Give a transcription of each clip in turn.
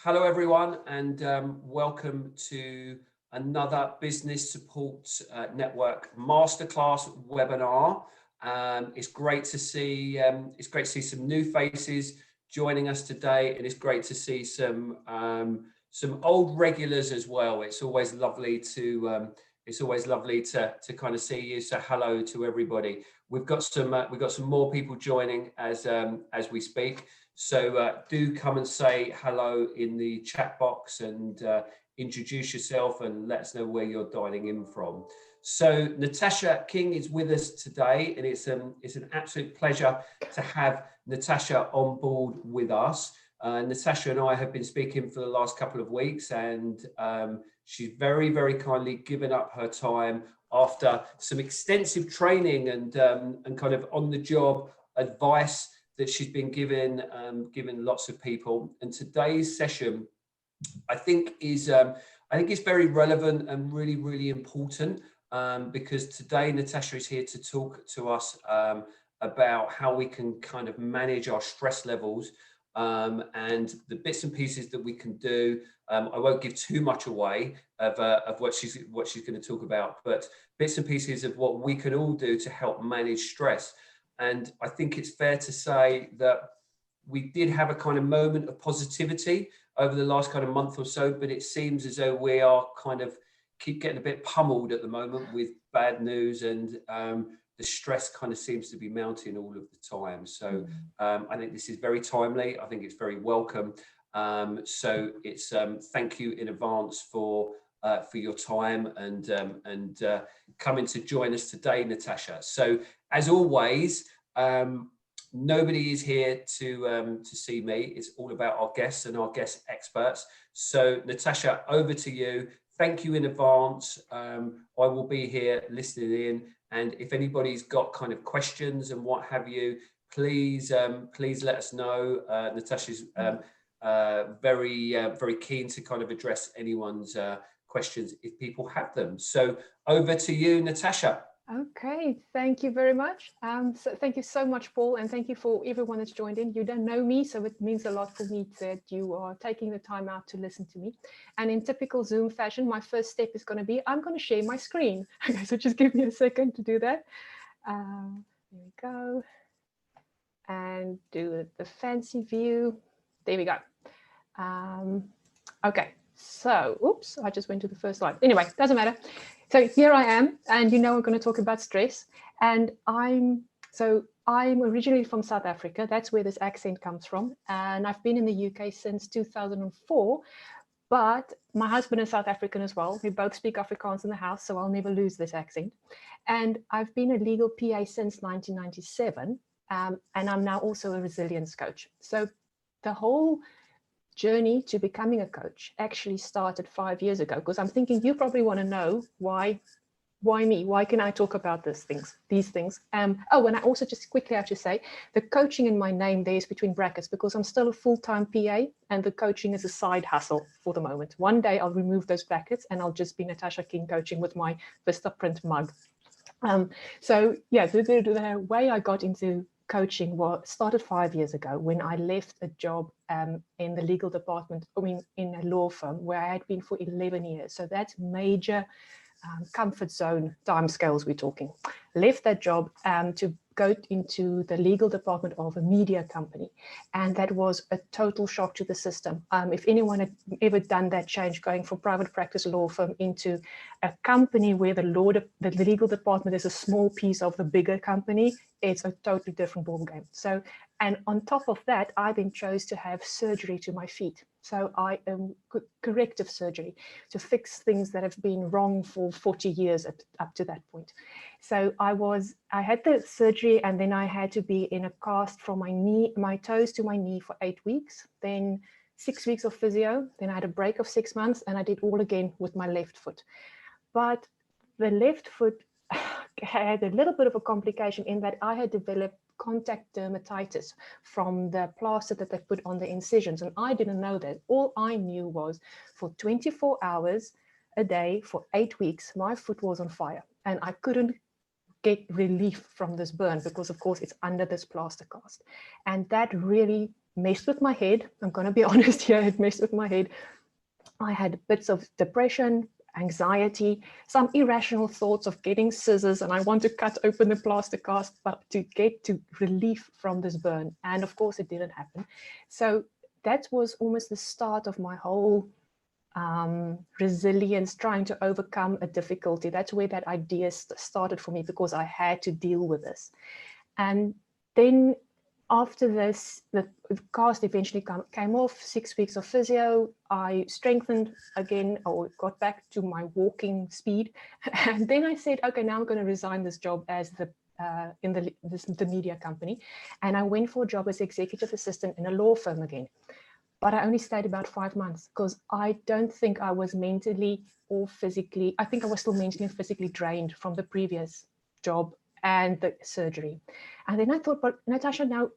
Hello, everyone, and welcome to another Business Support Network Masterclass webinar. It's great to see some new faces joining us today, and it's great to see some old regulars as well. It's always lovely to kind of see you. So hello to everybody. We've got some more people joining as we speak. So do come and say hello in the chat box and introduce yourself and let us know where you're dialing in from. So Natasja King is with us today, and it's an absolute pleasure to have Natasja on board with us. Natasja and I have been speaking for the last couple of weeks, and she's very, very kindly given up her time after some extensive training and kind of on the job advice that she's been given lots of people. And today's session, I think is very relevant and really, really important because today Natasja is here to talk to us about how we can kind of manage our stress levels and the bits and pieces that we can do. I won't give too much away of what she's going to talk about, but bits and pieces of what we can all do to help manage stress. And I think it's fair to say that we did have a kind of moment of positivity over the last kind of month or so, but it seems as though we are kind of keep getting a bit pummeled at the moment with bad news, and the stress kind of seems to be mounting all of the time. So I think this is very timely. I think it's very welcome. So it's thank you in advance for your time and coming to join us today, Natasja. So as always, nobody is here to see me. It's all about our guests and our guest experts. So Natasja, over to you. Thank you in advance. I will be here listening in, and if anybody's got kind of questions and what have you, please let us know. Natasja's very keen to kind of address anyone's questions if people have them. So over to you, Natasja. Okay, thank you very much. So thank you so much, Paul, and thank you for everyone that's joined in. You don't know me, so it means a lot for me that you are taking the time out to listen to me. And in typical Zoom fashion, my first step is going to be, I'm going to share my screen. Okay, so just give me a second to do that. There we go. And do the fancy view. There we go. Okay, so, oops, I just went to the first slide. Anyway, doesn't matter. So here I am, and we're going to talk about stress. And I'm originally from South Africa. That's where this accent comes from. And I've been in the UK since 2004. But my husband is South African as well. We both speak Afrikaans in the house, so I'll never lose this accent. And I've been a legal PA since 1997. And I'm now also a resilience coach. So the whole journey to becoming a coach actually started 5 years ago, because I'm thinking you probably want to know why me? Why can I talk about these things? Oh, and I also just quickly have to say the coaching in my name there is between brackets because I'm still a full-time PA and the coaching is a side hustle for the moment. One day I'll remove those brackets and I'll just be Natasja King coaching with my Vistaprint mug. So yeah, the way I got into coaching started 5 years ago when I left a job in the legal department, in a law firm where I had been for 11 years. So that's major comfort zone timescales we're talking. Left that job to go into the legal department of a media company. And that was a total shock to the system. If anyone had ever done that change, going from private practice law firm into a company where the legal department is a small piece of the bigger company, it's a totally different ballgame. So, and on top of that, I then chose to have surgery to my feet. So I am corrective surgery to fix things that have been wrong for 40 years up to that point. So I had the surgery, and then I had to be in a cast from my toes to my knee for 8 weeks, then 6 weeks of physio, then I had a break of 6 months, and I did all again with my left foot. But the left foot had a little bit of a complication in that I had developed contact dermatitis from the plaster that they put on the incisions, and I didn't know that. All I knew was for 24 hours a day for 8 weeks, my foot was on fire, and I couldn't get relief from this burn because, of course, it's under this plaster cast. And that really messed with my head. I'm going to be honest here, it messed with my head. I had bits of depression, anxiety, some irrational thoughts of getting scissors and I want to cut open the plaster cast, but to get to relief from this burn. And of course, it didn't happen. So that was almost the start of my whole resilience, trying to overcome a difficulty. That's where that idea started for me, because I had to deal with this. And then after this, the cast eventually came off, 6 weeks of physio. I strengthened again, or got back to my walking speed. And then I said, okay, now I'm going to resign this job as the media company. And I went for a job as executive assistant in a law firm again. But I only stayed about 5 months because I don't think I was mentally or physically, I think I was still mentally and physically drained from the previous job and the surgery. And then I thought, but Natasja,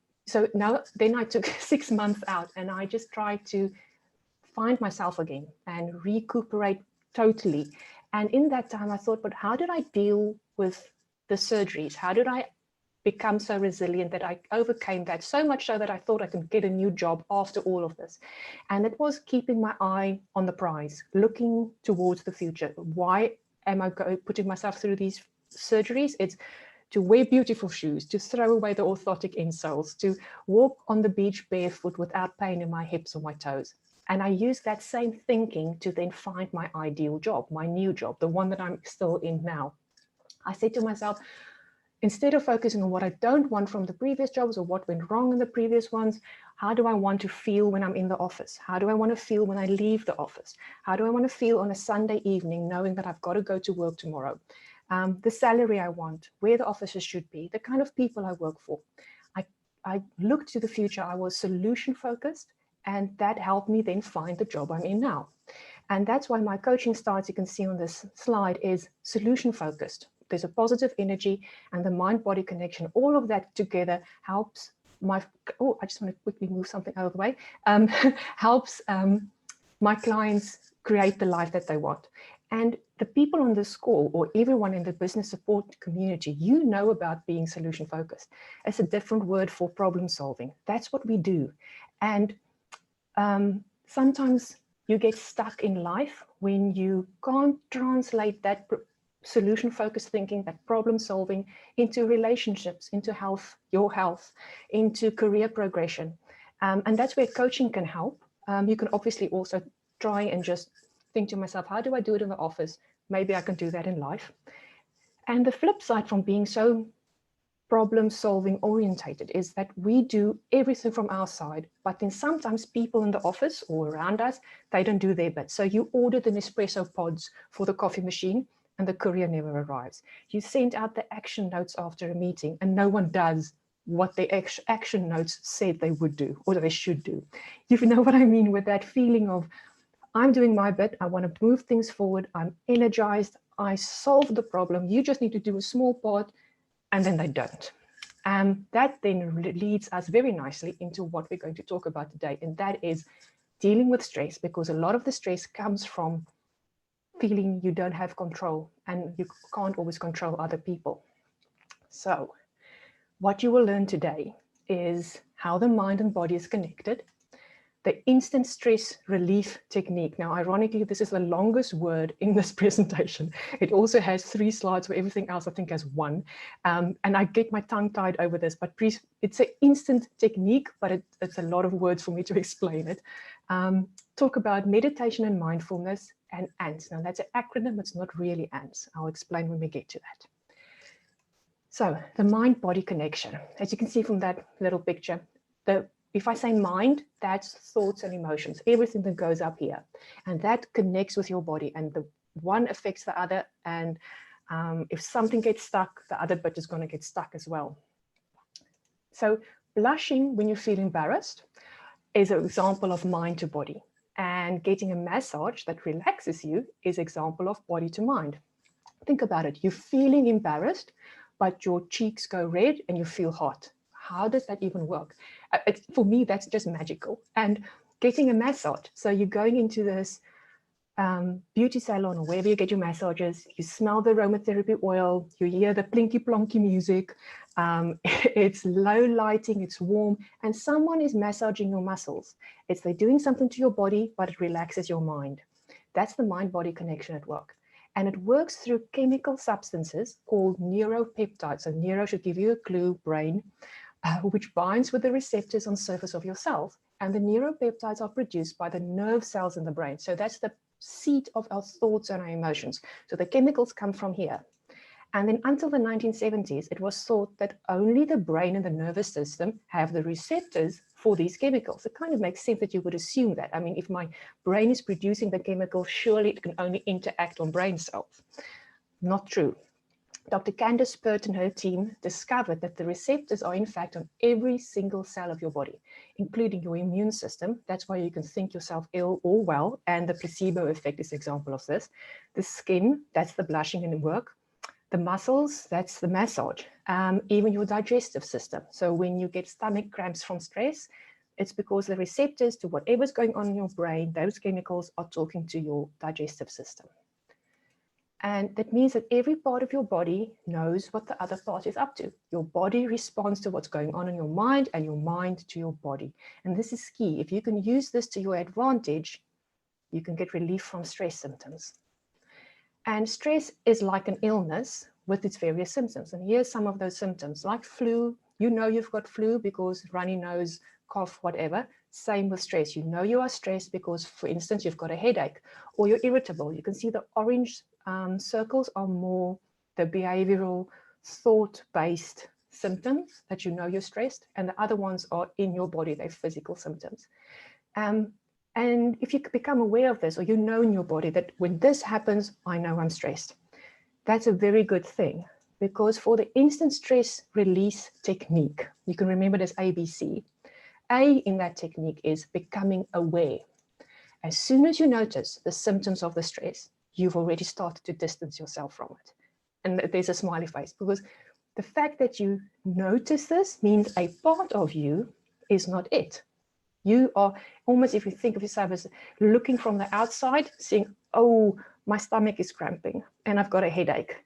then I took 6 months out and I just tried to find myself again and recuperate totally. And in that time I thought, but how did I deal with the surgeries? How did I become so resilient that I overcame that, so much so that I thought I could get a new job after all of this? And it was keeping my eye on the prize, looking towards the future. Why am I putting myself through these surgeries? It's to wear beautiful shoes, to throw away the orthotic insoles, to walk on the beach barefoot without pain in my hips or my toes. And I use that same thinking to then find my ideal job, my new job, the one that I'm still in now. I said to myself, instead of focusing on what I don't want from the previous jobs or what went wrong in the previous ones, how do I want to feel when I'm in the office? How do I want to feel when I leave the office? How do I want to feel on a Sunday evening knowing that I've got to go to work tomorrow? The salary I want, where the offices should be, the kind of people I work for. I looked to the future. I was solution focused, and that helped me then find the job I'm in now. And that's why my coaching starts, you can see on this slide, is solution focused. There's a positive energy and the mind-body connection. All of that together helps I just want to quickly move something out of the way, helps my clients create the life that they want. And the people on this call, or everyone in the business support community, you know about being solution focused. It's a different word for problem solving. That's what we do. And sometimes you get stuck in life when you can't translate that solution focused thinking, that problem solving, into relationships, into health, your health, into career progression. And that's where coaching can help. You can obviously also try and just think to myself, how do I do it in the office? Maybe I can do that in life. And the flip side from being so problem solving orientated is that we do everything from our side, but then sometimes people in the office or around us, they don't do their bit. So you order the Nespresso pods for the coffee machine and the courier never arrives. You send out the action notes after a meeting and no one does what the action notes said they would do or they should do. You know what I mean with that feeling of, I'm doing my bit, I want to move things forward, I'm energized, I solved the problem, you just need to do a small part, and then they don't. That then leads us very nicely into what we're going to talk about today, and that is dealing with stress, because a lot of the stress comes from feeling you don't have control and you can't always control other people. So what you will learn today is how the mind and body is connected, the instant stress relief technique. Now, ironically, this is the longest word in this presentation. It also has 3 slides where everything else I think has 1. And I get my tongue tied over this, but it's an instant technique, but it's a lot of words for me to explain it. Talk about meditation and mindfulness and ANTS. Now, that's an acronym. It's not really ANTS. I'll explain when we get to that. So the mind-body connection, as you can see from that little picture, if I say mind, that's thoughts and emotions, everything that goes up here. And that connects with your body, and the one affects the other. And if something gets stuck, the other bit is going to get stuck as well. So blushing when you feel embarrassed is an example of mind to body. And getting a massage that relaxes you is an example of body to mind. Think about it. You're feeling embarrassed, but your cheeks go red and you feel hot. How does that even work? For me, that's just magical. And getting a massage. So you're going into this beauty salon or wherever you get your massages, you smell the aromatherapy oil, you hear the plinky plonky music, It's low lighting, it's warm, and someone is massaging your muscles. They're doing something to your body, but it relaxes your mind. That's the mind-body connection at work. And it works through chemical substances called neuropeptides. So neuro should give you a clue, brain, which binds with the receptors on the surface of your cells. And the neuropeptides are produced by the nerve cells in the brain. So that's the seat of our thoughts and our emotions. So the chemicals come from here. And then until the 1970s, it was thought that only the brain and the nervous system have the receptors for these chemicals. It kind of makes sense that you would assume that. I mean, if my brain is producing the chemical, surely it can only interact on brain cells. Not true. Dr. Candace Pert and her team discovered that the receptors are in fact on every single cell of your body, including your immune system. That's why you can think yourself ill or well, and the placebo effect is an example of this. The skin, that's the blushing in work. The muscles, that's the massage. Even your digestive system. So when you get stomach cramps from stress, it's because the receptors to whatever's going on in your brain, those chemicals are talking to your digestive system. And that means that every part of your body knows what the other part is up to. Your body responds to what's going on in your mind, and your mind to your body. And this is key. If you can use this to your advantage, you can get relief from stress symptoms. And stress is like an illness with its various symptoms. And here's some of those symptoms, like flu. You know you've got flu because runny nose, cough, whatever. Same with stress. You know you are stressed because, for instance, you've got a headache or you're irritable. You can see the orange circles are more the behavioral, thought-based symptoms that you know you're stressed, and the other ones are in your body, they're physical symptoms. And if you become aware of this, or you know in your body that when this happens, I know I'm stressed, that's a very good thing, because for the instant stress release technique, you can remember this ABC. A in that technique is becoming aware. As soon as you notice the symptoms of the stress, you've already started to distance yourself from it. And there's a smiley face, because the fact that you notice this means a part of you is not it. You are almost, if you think of yourself as looking from the outside, saying, oh, my stomach is cramping and I've got a headache.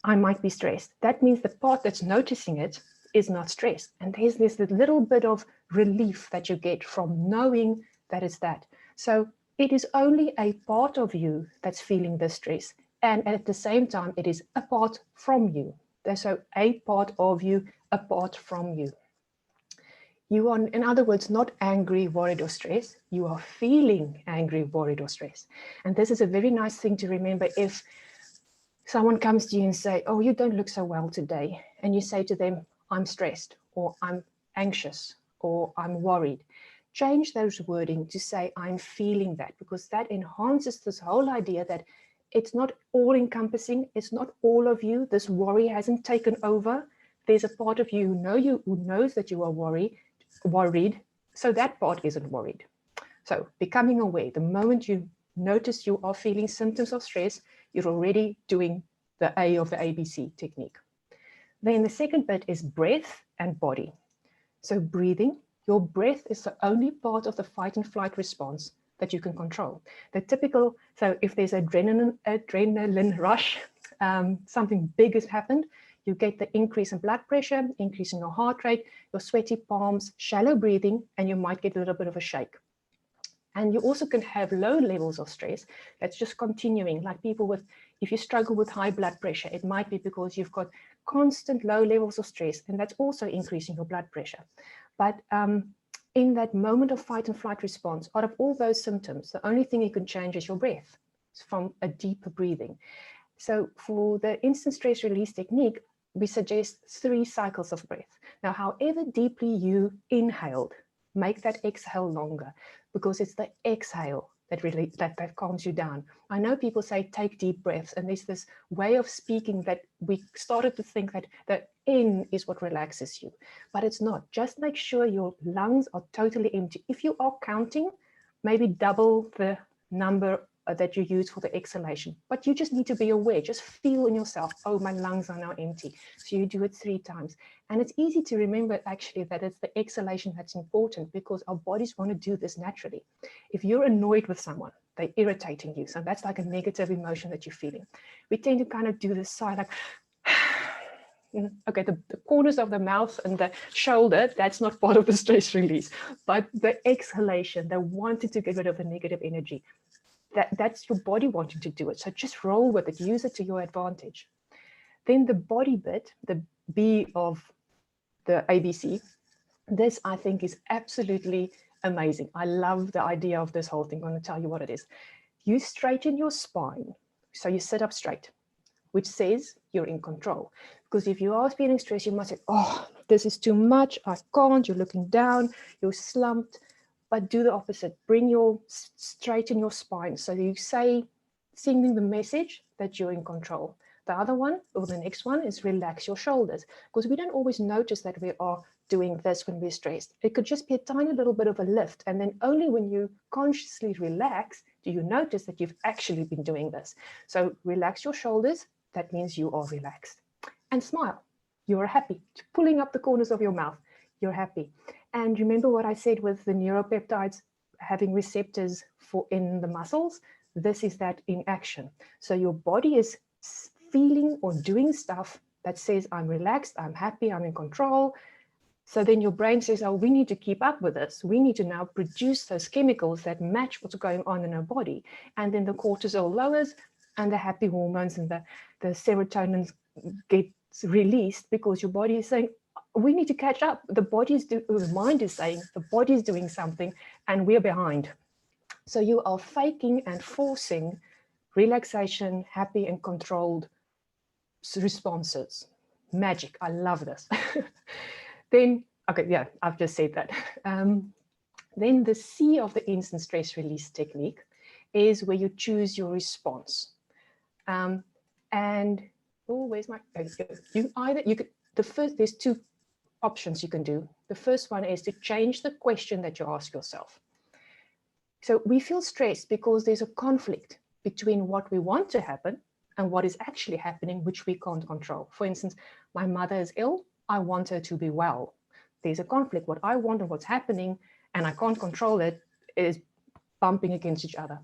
I might be stressed. That means the part that's noticing it is not stressed. And there's this little bit of relief that you get from knowing that it's that. So it is only a part of you that's feeling the stress. And at the same time, it is apart from you. There's a part of you apart from you. You are, in other words, not angry, worried, or stressed. You are feeling angry, worried, or stressed. And this is a very nice thing to remember if someone comes to you and say, oh, you don't look so well today. And you say to them, I'm stressed, or I'm anxious, or I'm worried. Change those wording to say, I'm feeling that, because that enhances this whole idea that it's not all encompassing. It's not all of you. This worry hasn't taken over. There's a part of you who knows that you are worried, so that part isn't worried. So becoming aware, the moment you notice you are feeling symptoms of stress, you're already doing the A of the ABC technique. Then the second bit is breath and body. So breathing, your breath is the only part of the fight and flight response that you can control. The typical, so if there's adrenaline rush, something big has happened, you get the increase in blood pressure, increase in your heart rate, your sweaty palms, shallow breathing, and you might get a little bit of a shake. And you also can have low levels of stress that's just continuing, like people with, if you struggle with high blood pressure, it might be because you've got constant low levels of stress, and that's also increasing your blood pressure. But in that moment of fight and flight response, out of all those symptoms, the only thing you can change is your breath. It's from a deeper breathing. So for the instant stress release technique, we suggest 3 cycles of breath. Now, however deeply you inhaled, make that exhale longer, because it's the exhale that calms you down. I know people say take deep breaths, and there's this way of speaking that we started to think that the in is what relaxes you, but it's not. Just make sure your lungs are totally empty. If you are counting, maybe double the number that you use for the exhalation, but you just need to be aware. Just feel in yourself, oh, my lungs are now empty. So you do it 3 times. And it's easy to remember actually that it's the exhalation that's important, because our bodies want to do this naturally. If you're annoyed with someone, they're irritating you. So that's like a negative emotion that you're feeling. We tend to kind of do this sigh like, Okay, the corners of the mouth and the shoulder, that's not part of the stress release, but the exhalation, the wanting to get rid of the negative energy, that's your body wanting to do it. So just roll with it, use it to your advantage. Then the body bit, the B of the ABC, this I think is absolutely amazing. I love the idea of this whole thing. I'm going to tell you what it is. You straighten your spine, so you sit up straight, which says you're in control. Because if you are feeling stressed, you might say, oh, this is too much, I can't, you're looking down, you're slumped. But do the opposite, straighten your spine. So you say, sending the message that you're in control. The other one, or the next one, is relax your shoulders. Because we don't always notice that we are doing this when we're stressed. It could just be a tiny little bit of a lift. And then only when you consciously relax, do you notice that you've actually been doing this. So relax your shoulders. That means you are relaxed. And smile. You're happy. Pulling up the corners of your mouth. You're happy. And remember what I said with the neuropeptides having receptors in the muscles? This is that in action. So your body is feeling or doing stuff that says, I'm relaxed, I'm happy, I'm in control. So then your brain says, oh, we need to keep up with this. We need to now produce those chemicals that match what's going on in our body. And then the cortisol lowers and the happy hormones and the serotonin gets released because your body is saying, we need to catch up. The mind is saying the body is doing something and we're behind. So you are faking and forcing relaxation, happy and controlled responses. Magic. I love this. Then, okay, yeah, I've just said that. Then the C of the instant stress release technique is where you choose your response. And, oh, where's my, there's two options you can do. The first one is to change the question that you ask yourself. So we feel stressed because there's a conflict between what we want to happen and what is actually happening, which we can't control. For instance, my mother is ill. I want her to be well. There's a conflict. What I want and what's happening, and I can't control it, is bumping against each other.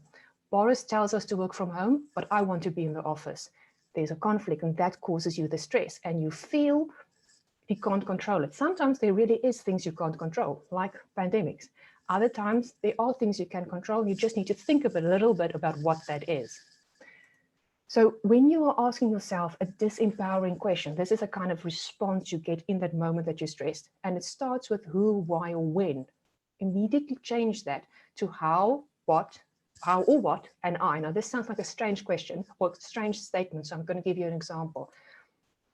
Boris tells us to work from home, but I want to be in the office. There's a conflict, and that causes you the stress, and you feel you can't control it. Sometimes there really is things you can't control, like pandemics. Other times there are things you can control. You just need to think a little bit about what that is. So when you are asking yourself a disempowering question, this is a kind of response you get in that moment that you're stressed. And it starts with who, why, or when. Immediately change that to how, what, and I. Now, this sounds like a strange question or strange statement, so I'm going to give you an example.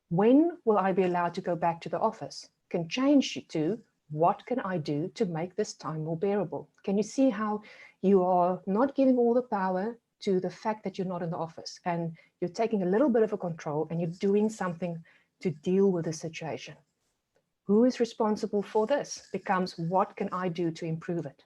When will I be allowed to go back to the office? Can change to what can I do to make this time more bearable? Can you see how you are not giving all the power to the fact that you're not in the office and you're taking a little bit of a control and you're doing something to deal with the situation? Who is responsible for this becomes what can I do to improve it?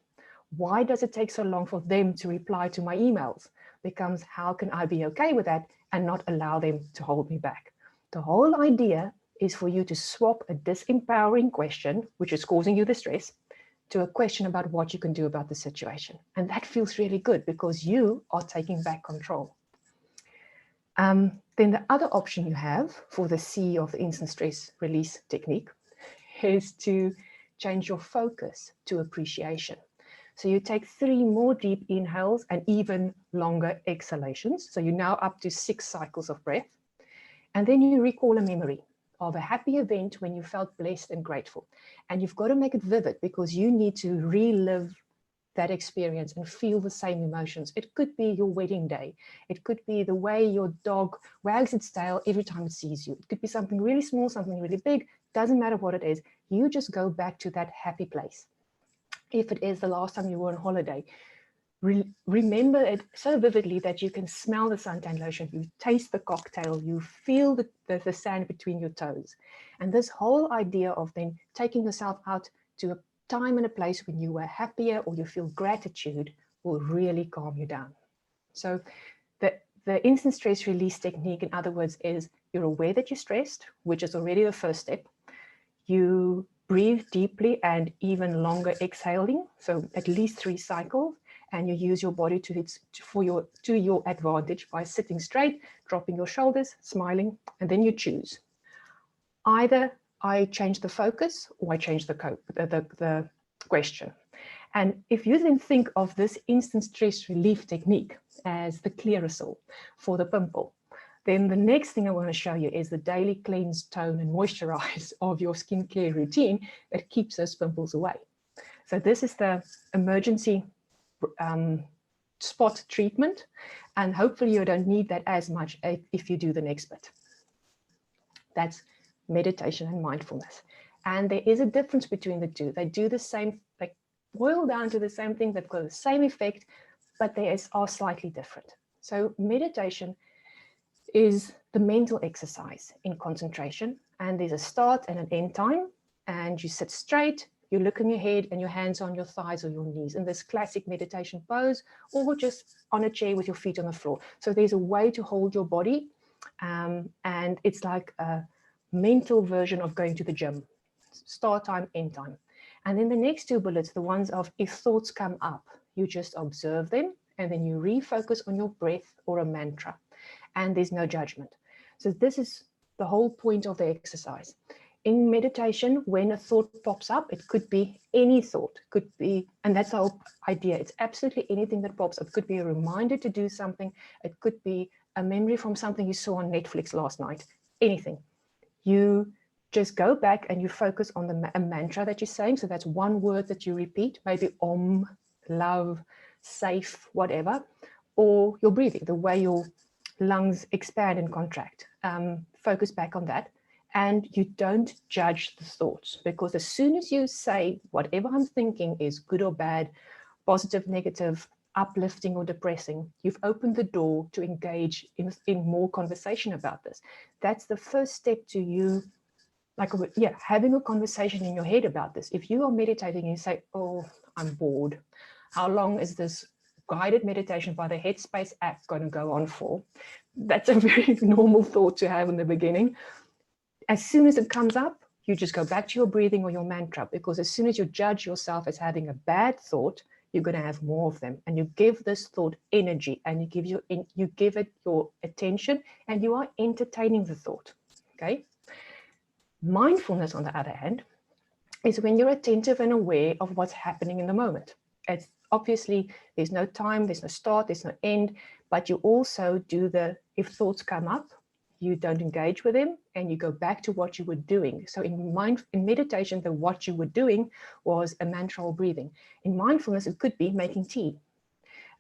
Why does it take so long for them to reply to my emails? Becomes how can I be okay with that and not allow them to hold me back? The whole idea is for you to swap a disempowering question, which is causing you the stress, to a question about what you can do about the situation. And that feels really good because you are taking back control. Then the other option you have for the C of the instant stress release technique is to change your focus to appreciation. So you take 3 more deep inhales and even longer exhalations. So you're now up to 6 cycles of breath. And then you recall a memory of a happy event when you felt blessed and grateful. And you've got to make it vivid because you need to relive that experience and feel the same emotions. It could be your wedding day. It could be the way your dog wags its tail every time it sees you. It could be something really small, something really big. Doesn't matter what it is. You just go back to that happy place. If it is the last time you were on holiday, remember it so vividly that you can smell the suntan lotion, you taste the cocktail, you feel the sand between your toes. And this whole idea of then taking yourself out to a time and a place when you were happier or you feel gratitude will really calm you down. So the instant stress release technique, in other words, is you're aware that you're stressed, which is already the first step. You breathe deeply and even longer exhaling, so at least 3 cycles, and you use your body to your advantage by sitting straight, dropping your shoulders, smiling, and then you choose. Either I change the focus or I change the question. And if you then think of this instant stress relief technique as the clearasil for the pimple, then the next thing I want to show you is the daily cleanse, tone, and moisturize of your skincare routine that keeps those pimples away. So this is the emergency spot treatment, and hopefully you don't need that as much if you do the next bit. That's meditation and mindfulness. And there is a difference between the two. They do the same, they boil down to the same thing, they've got the same effect, but they are slightly different. So meditation is the mental exercise in concentration, and there's a start and an end time, and you sit straight, you look in your head and your hands on your thighs or your knees in this classic meditation pose, or just on a chair with your feet on the floor. So there's a way to hold your body, and it's like a mental version of going to the gym. Start time, end time. And then the next two bullets, the ones of if thoughts come up, you just observe them, and then you refocus on your breath or a mantra, and there's no judgment. So this is the whole point of the exercise. In meditation, when a thought pops up, it could be any thought, could be, and that's the whole idea. It's absolutely anything that pops up. It could be a reminder to do something. It could be a memory from something you saw on Netflix last night, anything. You just go back and you focus on a mantra that you're saying. So that's one word that you repeat, maybe om, love, safe, whatever, or your breathing, the way your lungs expand and contract. Focus back on that. And you don't judge the thoughts, because as soon as you say whatever I'm thinking is good or bad, positive, negative, uplifting or depressing, you've opened the door to engage in more conversation about this. That's the first step to you, having a conversation in your head about this. If you are meditating and you say, oh, I'm bored, how long is this guided meditation by the Headspace app going to go on for? That's a very normal thought to have in the beginning. As soon as it comes up, you just go back to your breathing or your mantra, because as soon as you judge yourself as having a bad thought, you're going to have more of them. And you give this thought energy, and you give it your attention, and you are entertaining the thought. Okay. Mindfulness, on the other hand, is when you're attentive and aware of what's happening in the moment. It's obviously, there's no time, there's no start, there's no end, but you also do if thoughts come up, you don't engage with them, and you go back to what you were doing. So in meditation, what you were doing was a mantra or breathing. In mindfulness, it could be making tea.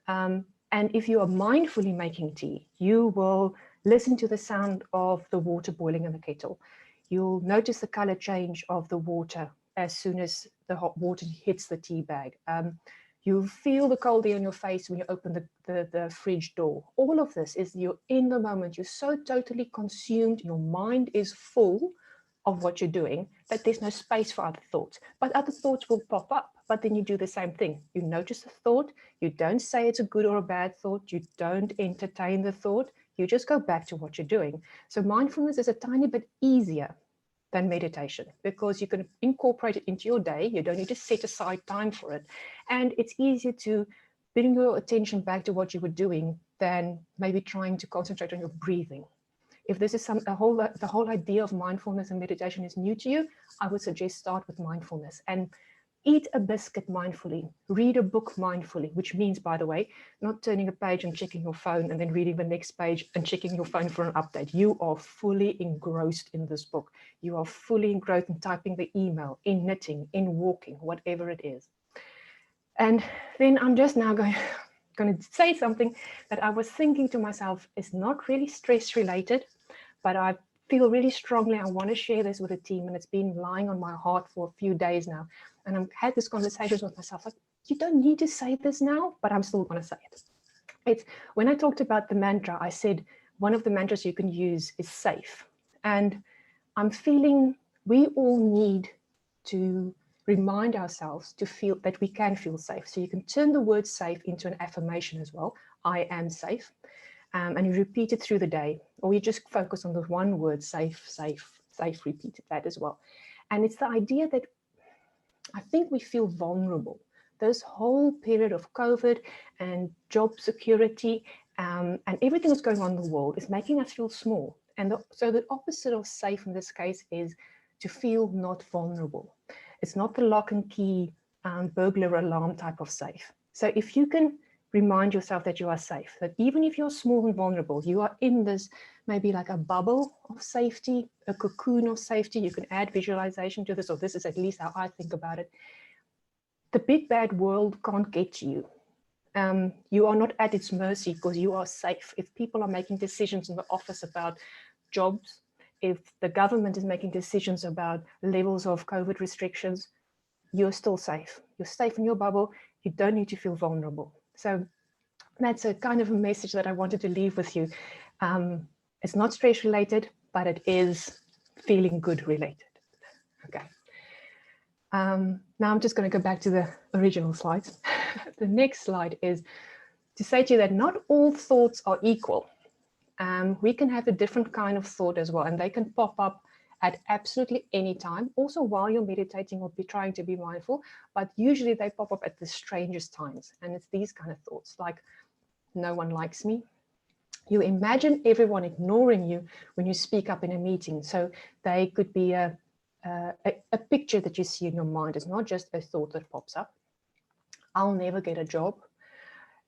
And if you are mindfully making tea, you will listen to the sound of the water boiling in the kettle. You'll notice the color change of the water as soon as the hot water hits the tea bag. You feel the cold air on your face when you open the fridge door. All of this is you're in the moment. You're so totally consumed. Your mind is full of what you're doing that there's no space for other thoughts. But other thoughts will pop up. But then you do the same thing. You notice the thought. You don't say it's a good or a bad thought. You don't entertain the thought. You just go back to what you're doing. So mindfulness is a tiny bit easier than meditation, because you can incorporate it into your day. You don't need to set aside time for it. And it's easier to bring your attention back to what you were doing than maybe trying to concentrate on your breathing. If this is the whole idea of mindfulness and meditation is new to you, I would suggest start with mindfulness and eat a biscuit mindfully, read a book mindfully, which means, by the way, not turning a page and checking your phone and then reading the next page and checking your phone for an update. You are fully engrossed in this book. You are fully engrossed in typing the email, in knitting, in walking, whatever it is. And then I'm just now going to say something that I was thinking to myself is not really stress related, but I feel really strongly I want to share this with the team, and it's been lying on my heart for a few days now. And I've had this conversation with myself, like, you don't need to say this now, but I'm still going to say it. It's when I talked about the mantra, I said one of the mantras you can use is safe. And I'm feeling we all need to remind ourselves to feel that we can feel safe. So you can turn the word safe into an affirmation as well. I am safe. And you repeat it through the day, or you just focus on the one word, safe, safe, safe, repeat that as well. And it's the idea that I think we feel vulnerable. This whole period of COVID and job security and everything that's going on in the world is making us feel small. And so the opposite of safe in this case is to feel not vulnerable. It's not the lock and key burglar alarm type of safe. So if you can remind yourself that you are safe, that even if you're small and vulnerable, you are in this maybe like a bubble of safety, a cocoon of safety. You can add visualization to this, or this is at least how I think about it. The big bad world can't get to you. You are not at its mercy because you are safe. If people are making decisions in the office about jobs, if the government is making decisions about levels of COVID restrictions, you're still safe. You're safe in your bubble. You don't need to feel vulnerable. So that's a kind of a message that I wanted to leave with you. It's not stress related, but it is feeling good related. Okay. Now I'm just going to go back to the original slides. The next slide is to say to you that not all thoughts are equal. We can have a different kind of thought as well, and they can pop up at absolutely any time, also while you're meditating or be trying to be mindful, but usually they pop up at the strangest times. And it's these kind of thoughts like, no one likes me. You imagine everyone ignoring you when you speak up in a meeting. So they could be a picture that you see in your mind. It's not just a thought that pops up. I'll never get a job.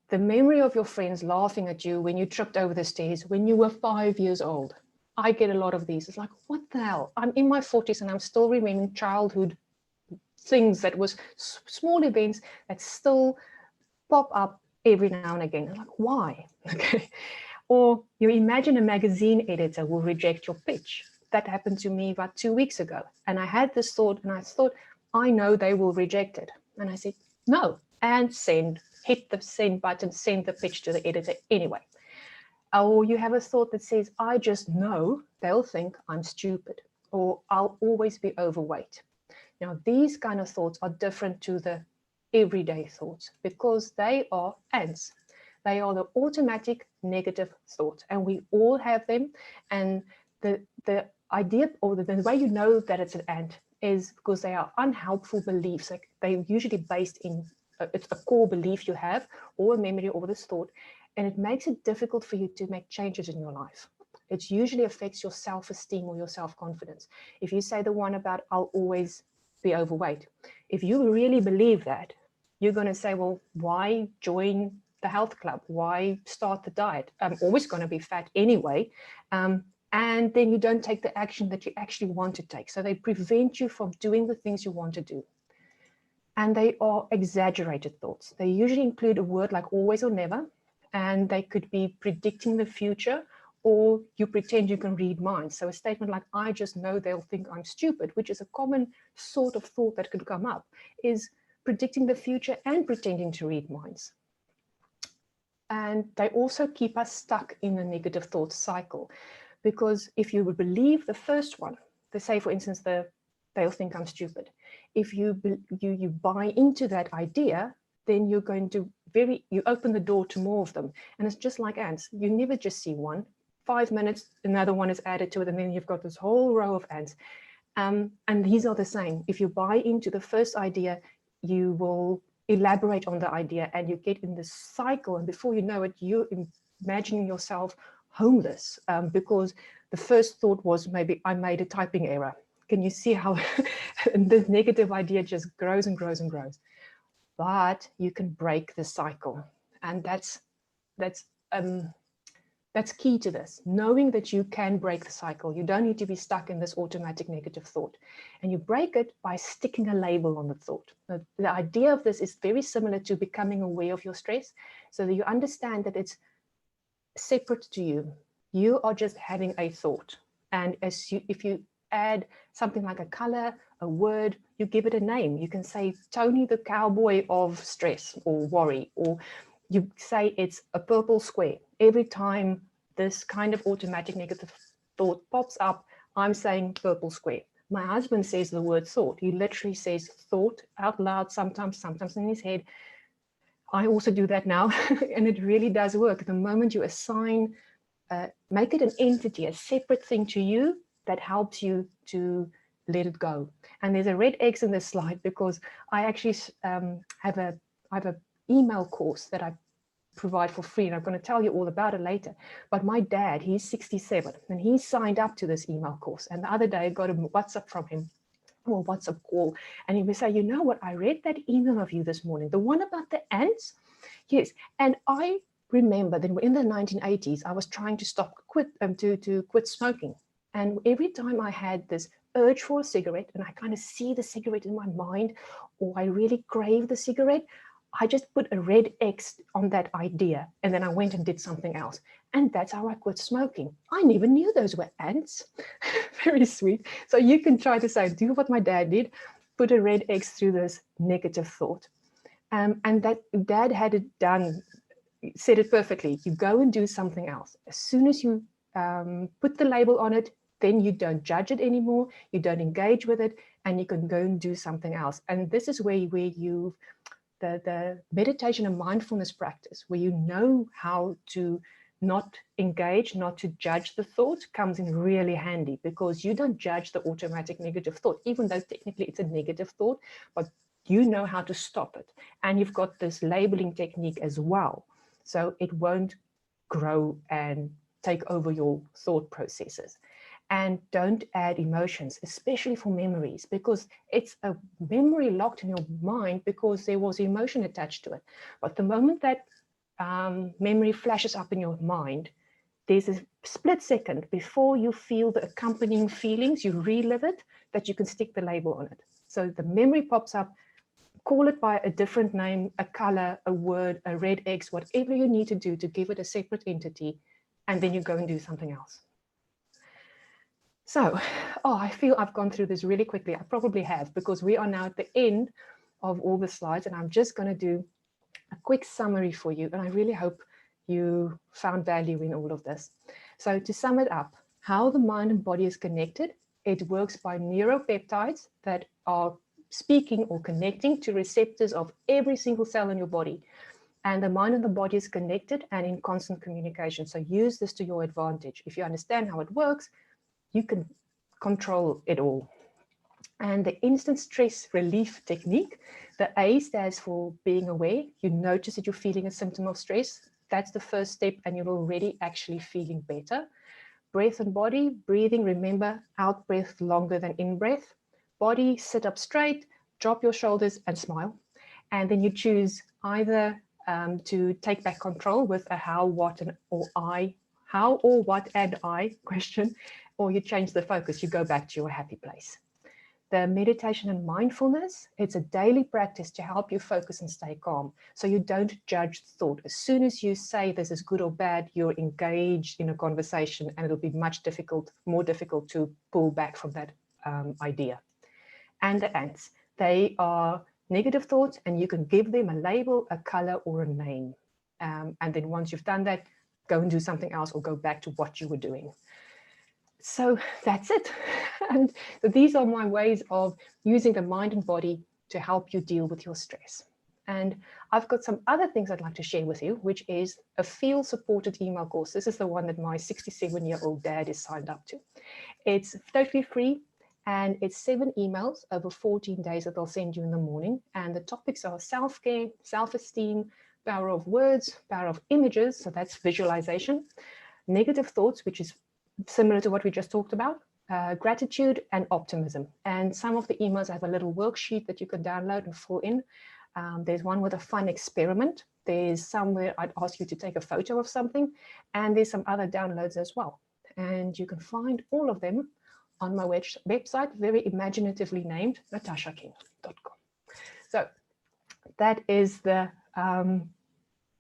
The memory of your friends laughing at you when you tripped over the stairs when you were 5 years old. I get a lot of these. It's like, what the hell? I'm in my 40s and I'm still remembering childhood things that was small events that still pop up every now and again. I'm like, why? Okay. Or you imagine a magazine editor will reject your pitch. That happened to me about 2 weeks ago. And I had this thought and I thought, I know they will reject it. And I said, no, and send, hit the send button, send the pitch to the editor anyway. Or you have a thought that says, I just know they'll think I'm stupid, or I'll always be overweight. Now, these kind of thoughts are different to the everyday thoughts because they are ants. They are the automatic negative thoughts, and we all have them. And the idea, or the way you know that it's an ant, is because they are unhelpful beliefs. Like they're usually based in it's a core belief you have, or a memory, or this thought, and it makes it difficult for you to make changes in your life. It usually affects your self-esteem or your self-confidence. If you say the one about I'll always be overweight, if you really believe that, you're going to say, well, why join the health club? Why start the diet? I'm always going to be fat anyway. And then you don't take the action that you actually want to take. So they prevent you from doing the things you want to do. And they are exaggerated thoughts. They usually include a word like always or never, and they could be predicting the future, or you pretend you can read minds. So a statement like, I just know they'll think I'm stupid, which is a common sort of thought that could come up, is predicting the future and pretending to read minds. And they also keep us stuck in the negative thought cycle, because if you would believe the first one, they say, for instance, they'll think I'm stupid. If you buy into that idea, then you're going to you open the door to more of them. And it's just like ants. You never just see one. 5 minutes, another one is added to it, and then you've got this whole row of ants. And these are the same. If you buy into the first idea, you will elaborate on the idea and you get in this cycle. And before you know it, you're imagining yourself homeless because the first thought was, maybe I made a typing error. Can you see how this negative idea just grows and grows and grows? But you can break the cycle. And that's key to this, knowing that you can break the cycle. You don't need to be stuck in this automatic negative thought. And you break it by sticking a label on the thought. The idea of this is very similar to becoming aware of your stress, so that you understand that it's separate to you. You are just having a thought. And if you add something like a color, a word, you give it a name. You can say Tony the cowboy of stress or worry, or you say it's a purple square. Every time this kind of automatic negative thought pops up, I'm saying purple square. My husband says the word thought. He literally says thought out loud, sometimes in his head. I also do that now, and it really does work. The moment you assign, make it an entity, a separate thing to you, that helps you to let it go. And there's a red X in this slide because I actually have an email course that I provide for free, and I'm going to tell you all about it later. But my dad, he's 67, and he signed up to this email course. And the other day I got a WhatsApp from him, or WhatsApp call, and he would say, you know what, I read that email of you this morning, the one about the ants. Yes. And I remember that in the 1980s, I was trying to quit smoking. And every time I had this urge for a cigarette, and I kind of see the cigarette in my mind, or I really crave the cigarette, I just put a red X on that idea, and then I went and did something else. And that's how I quit smoking. I never knew those were ants. Very sweet. So you can try to say, do what my dad did, put a red X through this negative thought. And that dad had it done, said it perfectly. You go and do something else. As soon as you put the label on it, then you don't judge it anymore, you don't engage with it, and you can go and do something else. And this is where you the meditation and mindfulness practice, where you know how to not engage, not to judge the thought, comes in really handy, because you don't judge the automatic negative thought, even though technically it's a negative thought, but you know how to stop it. And you've got this labeling technique as well, so it won't grow and take over your thought processes. And don't add emotions, especially for memories, because it's a memory locked in your mind because there was emotion attached to it. But the moment that memory flashes up in your mind, there's a split second before you feel the accompanying feelings, you relive it, that you can stick the label on it. So the memory pops up, call it by a different name, a color, a word, a red X, whatever you need to do to give it a separate entity, and then you go and do something else. So, I feel I've gone through this really quickly. I probably have, because we are now at the end of all the slides, and I'm just going to do a quick summary for you. And I really hope you found value in all of this. So to sum it up, how the mind and body is connected, it works by neuropeptides that are speaking or connecting to receptors of every single cell in your body. And the mind and the body is connected and in constant communication. So use this to your advantage. If you understand how it works, you can control it all. And the instant stress relief technique, the A stands for being aware. You notice that you're feeling a symptom of stress. That's the first step, and you're already actually feeling better. Breath and body, breathing, remember, out breath longer than in breath. Body, sit up straight, drop your shoulders and smile. And then you choose either to take back control with a how, what, and or I, how or what and I question, or you change the focus, you go back to your happy place. The meditation and mindfulness, it's a daily practice to help you focus and stay calm, so you don't judge thought. As soon as you say this is good or bad, you're engaged in a conversation, and it'll be more difficult to pull back from that idea. And the ants, they are negative thoughts, and you can give them a label, a color, or a name. And then once you've done that, go and do something else, or go back to what you were doing. So that's it. And so these are my ways of using the mind and body to help you deal with your stress. And I've got some other things I'd like to share with you, which is a field-supported email course. This is the one that my 67-year-old dad is signed up to. It's totally free, and it's 7 emails over 14 days that I'll send you in the morning. And the topics are self-care, self-esteem, power of words, power of images, so that's visualization, negative thoughts, which is similar to what we just talked about, gratitude, and optimism. And some of the emails have a little worksheet that you can download and fill in. There's one with a fun experiment. There's somewhere I'd ask you to take a photo of something, and there's some other downloads as well. And you can find all of them on my website, very imaginatively named natasjaking.com. So that is the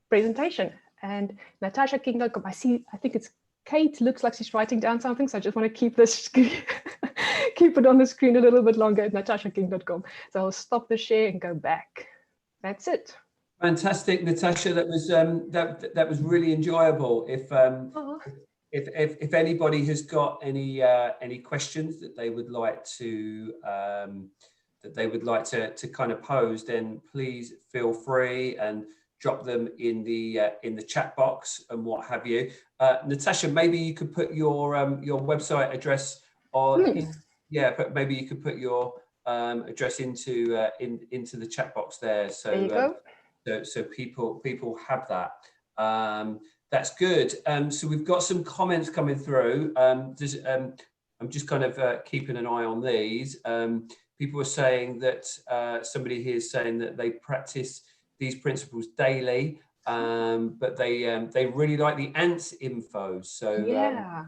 presentation. And natasjaking.com, I think it's Kate looks like she's writing down something, so I just want to keep this keep it on the screen a little bit longer at natasjaking.com. So I'll stop the share and go back. That's it. Fantastic, Natasja. That was that was really enjoyable. If anybody has got any questions that they would like to kind of pose, then please feel free and drop them in the chat box and what have you. Natasja, maybe you could put your website address on. But maybe you could put your address into the chat box there. So there you go. So people have that. That's good. So we've got some comments coming through. I'm just kind of keeping an eye on these. People are saying that somebody here is saying that they practice these principles daily, but they really like the ants info. So yeah,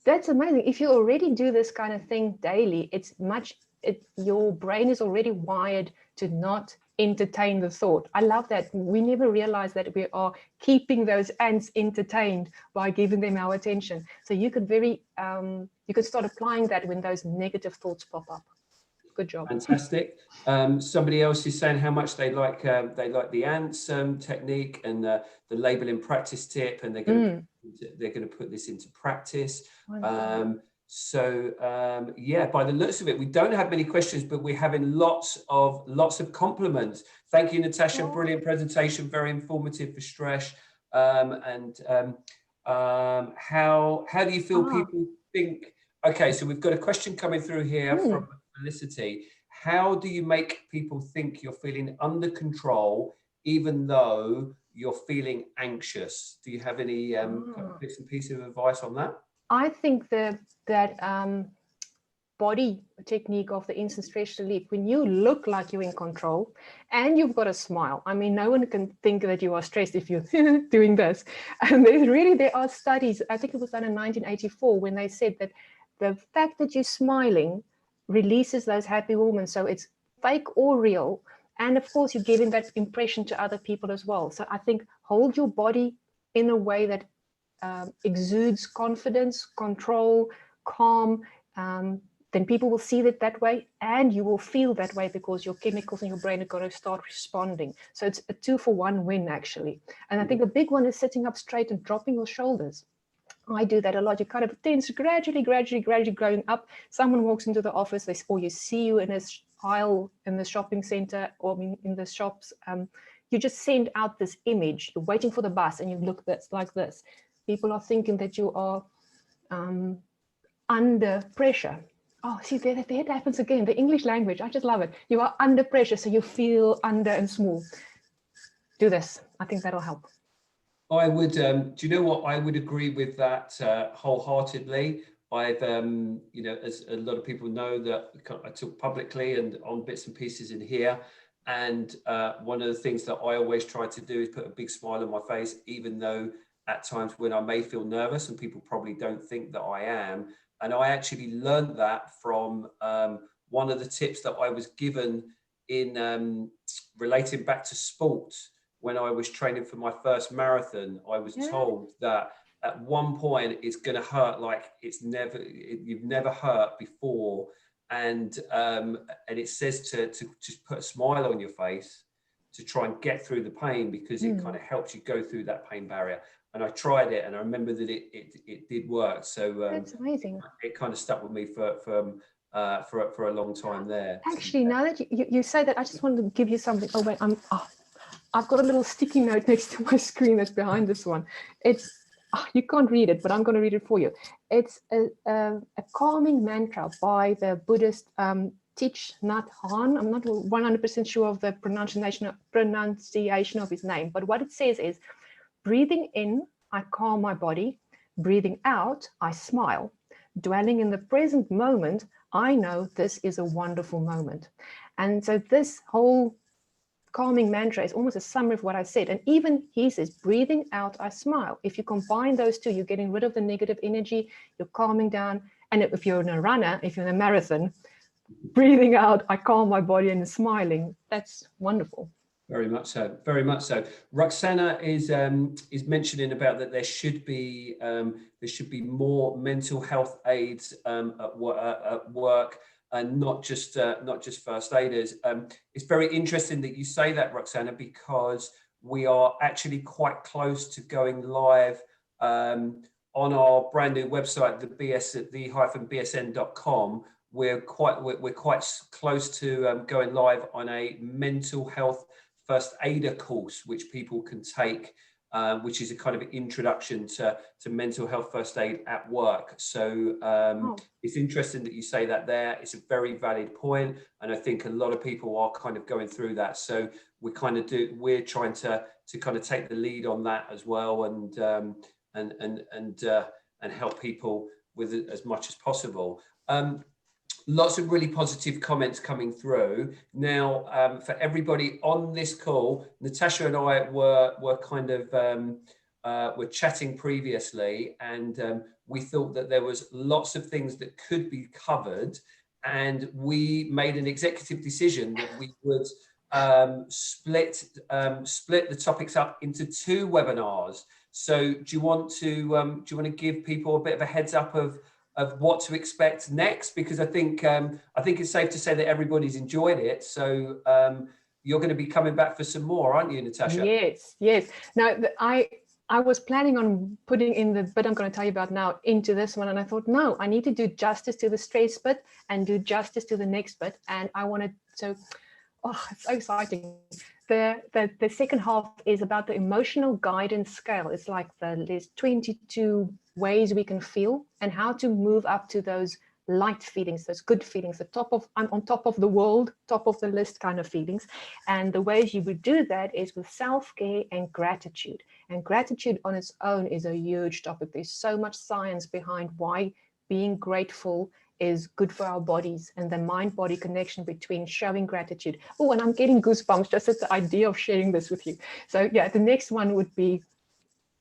that's amazing. If you already do this kind of thing daily, your brain is already wired to not entertain the thought. I love that. We never realize that we are keeping those ants entertained by giving them our attention. So you could you could start applying that when those negative thoughts pop up. Good job. Fantastic. Somebody else is saying how much they like the ants technique and the labeling practice tip, and they're going to put this into practice. Yeah, by the looks of it, we don't have many questions, but we're having lots of compliments. Thank you, Natasja. Brilliant presentation, very informative for stress. How do you feel people think? Okay, so we've got a question coming through here from Felicity. How do you make people think you're feeling under control, even though you're feeling anxious? Do you have any bits and pieces of advice on that? I think that body technique of the instant stress relief, when you look like you're in control and you've got a smile. I mean, no one can think that you are stressed if you're doing this. And there are studies, I think it was done in 1984, when they said that the fact that you're smiling releases those happy hormones. So it's fake or real. And of course, you're giving that impression to other people as well. So I think hold your body in a way that exudes confidence, control, calm, then people will see it that way, and you will feel that way because your chemicals in your brain are going to start responding. So it's a 2-for-1 win, actually. And I think a big one is sitting up straight and dropping your shoulders. I do that a lot. You kind of tense gradually going up. Someone walks into the office, or you see you in a aisle in the shopping center or in the shops. You just send out this image. You're waiting for the bus and you look like this. People are thinking that you are under pressure. Oh, see, there it happens again. The English language, I just love it. You are under pressure, so you feel under and small. Do this. I think that'll help. I would, do you know what? I would agree with that wholeheartedly. I've, as a lot of people know, that I talk publicly and on bits and pieces in here. And one of the things that I always try to do is put a big smile on my face, even though at times when I may feel nervous and people probably don't think that I am. And I actually learned that from one of the tips that I was given in relating back to sport. When I was training for my first marathon, I was told that at one point it's going to hurt like you've never hurt before. And it says to just put a smile on your face to try and get through the pain, because it kind of helps you go through that pain barrier. And I tried it, and I remember that it did work. So that's amazing. It kind of stuck with me for a long time there. Actually, now that you say that, I just wanted to give you something. Oh wait, I've got a little sticky note next to my screen that's behind this one. You can't read it, but I'm going to read it for you. It's a calming mantra by the Buddhist Thich Nhat Hanh. I'm not 100% sure of the pronunciation of his name, but what it says is, breathing in, I calm my body. Breathing out, I smile. Dwelling in the present moment, I know this is a wonderful moment. And so this whole calming mantra is almost a summary of what I said. And even he says, breathing out, I smile. If you combine those two, you're getting rid of the negative energy, you're calming down. And if you're in a runner, if you're in a marathon, breathing out, I calm my body, and smiling. That's wonderful. Very much so. Very much so. Roxana is mentioning about that there should be more mental health aids at work, and not just first aiders. It's very interesting that you say that, Roxana, because we are actually quite close to going live on our brand new website, the-bsn.com. We're quite close to going live on a mental health first aider course, which people can take which is a kind of introduction to mental health first aid at work. So it's interesting that you say that there. It's a very valid point, and I think a lot of people are kind of going through that. So we're trying to kind of take the lead on that as well, and help people with it as much as possible. Lots of really positive comments coming through. Now, for everybody on this call, Natasja and I were kind of were chatting previously, and we thought that there was lots of things that could be covered, and we made an executive decision that we would split the topics up into 2 webinars. So do you want to give people a bit of a heads up of what to expect next? Because I think it's safe to say that everybody's enjoyed it. So you're going to be coming back for some more, aren't you, Natasja? Yes. Now, I was planning on putting in the bit I'm going to tell you about now into this one, and I thought, no, I need to do justice to the stress bit and do justice to the next bit, and I wanted to. Oh, it's so exciting. The second half is about the emotional guidance scale. It's like there's 22 ways we can feel and how to move up to those light feelings, those good feelings, I'm on top of the world, top of the list kind of feelings. And the ways you would do that is with self-care and gratitude. And gratitude on its own is a huge topic. There's so much science behind why being grateful is good for our bodies, and the mind-body connection between showing gratitude. Oh, and I'm getting goosebumps just at the idea of sharing this with you. So yeah, the next one would be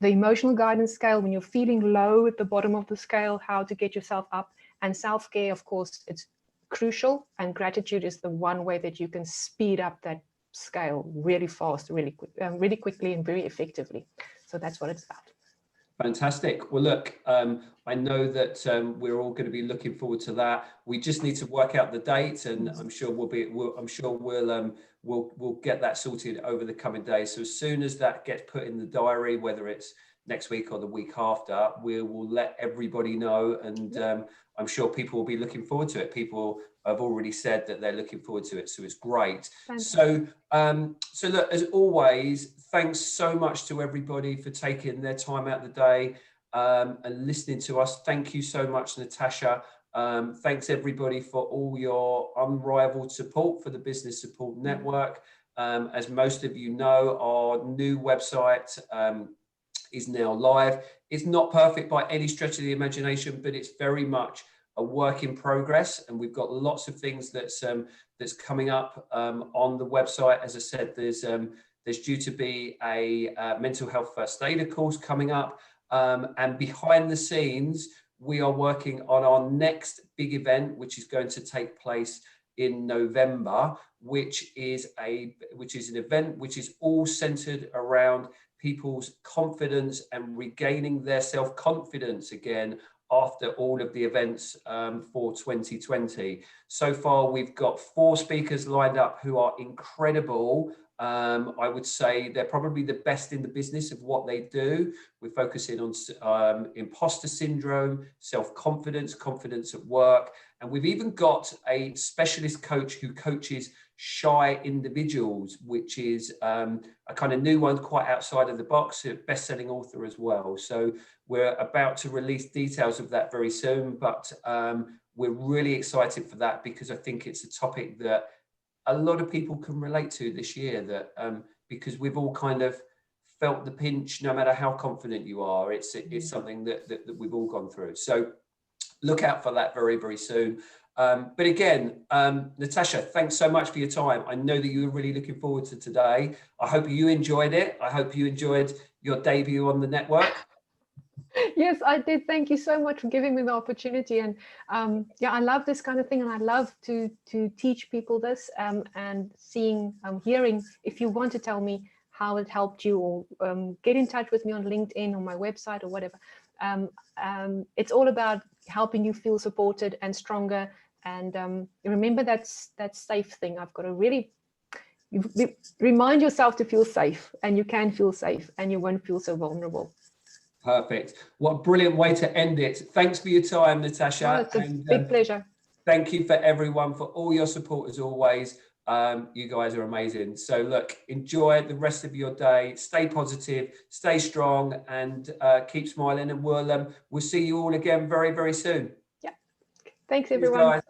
the emotional guidance scale, when you're feeling low at the bottom of the scale, how to get yourself up. And self-care, of course, it's crucial, and gratitude is the one way that you can speed up that scale really fast, really quickly and very effectively. So that's what it's about. Fantastic. Well, look, I know that we're all going to be looking forward to that. We just need to work out the date, and I'm sure we'll get that sorted over the coming days. So as soon as that gets put in the diary, whether it's next week or the week after, we will let everybody know, and I'm sure people will be looking forward to it. People have already said that they're looking forward to it, so it's great. Fantastic. So look, as always, thanks so much to everybody for taking their time out of the day and listening to us. Thank you so much, Natasja. Thanks everybody for all your unrivaled support for the Business Support Network. As most of you know, our new website is now live. It's not perfect by any stretch of the imagination, but it's very much a work in progress, and we've got lots of things that's coming up on the website. As I said, there's due to be a mental health first aider course coming up, and behind the scenes we are working on our next big event, which is going to take place in November, which is an event which is all centered around people's confidence and regaining their self-confidence again after all of the events for 2020. So far, we've got 4 speakers lined up who are incredible. I would say they're probably the best in the business of what they do. We're focusing on imposter syndrome, self-confidence, confidence at work. And we've even got a specialist coach who coaches shy individuals, which is a kind of new one, quite outside of the box, a best-selling author as well. So we're about to release details of that very soon, but we're really excited for that, because I think it's a topic that a lot of people can relate to this year, that because we've all kind of felt the pinch, no matter how confident you are. It's something that we've all gone through. So look out for that very, very soon. But again, Natasja, thanks so much for your time. I know that you were really looking forward to today. I hope you enjoyed it. I hope you enjoyed your debut on the network. Yes, I did. Thank you so much for giving me the opportunity. And yeah, I love this kind of thing, and I love to teach people this, and hearing, if you want to tell me how it helped you, or get in touch with me on LinkedIn or my website or whatever. It's all about helping you feel supported and stronger. And remember that safe thing. I've got to really remind yourself to feel safe, and you can feel safe, and you won't feel so vulnerable. Perfect. What a brilliant way to end it. Thanks for your time, Natasja. Oh, it's a big pleasure. Thank you for everyone for all your support as always. You guys are amazing. So look, enjoy the rest of your day. Stay positive, stay strong, and keep smiling. And we'll see you all again very, very soon. Yeah. Thanks, Cheers, everyone. guys.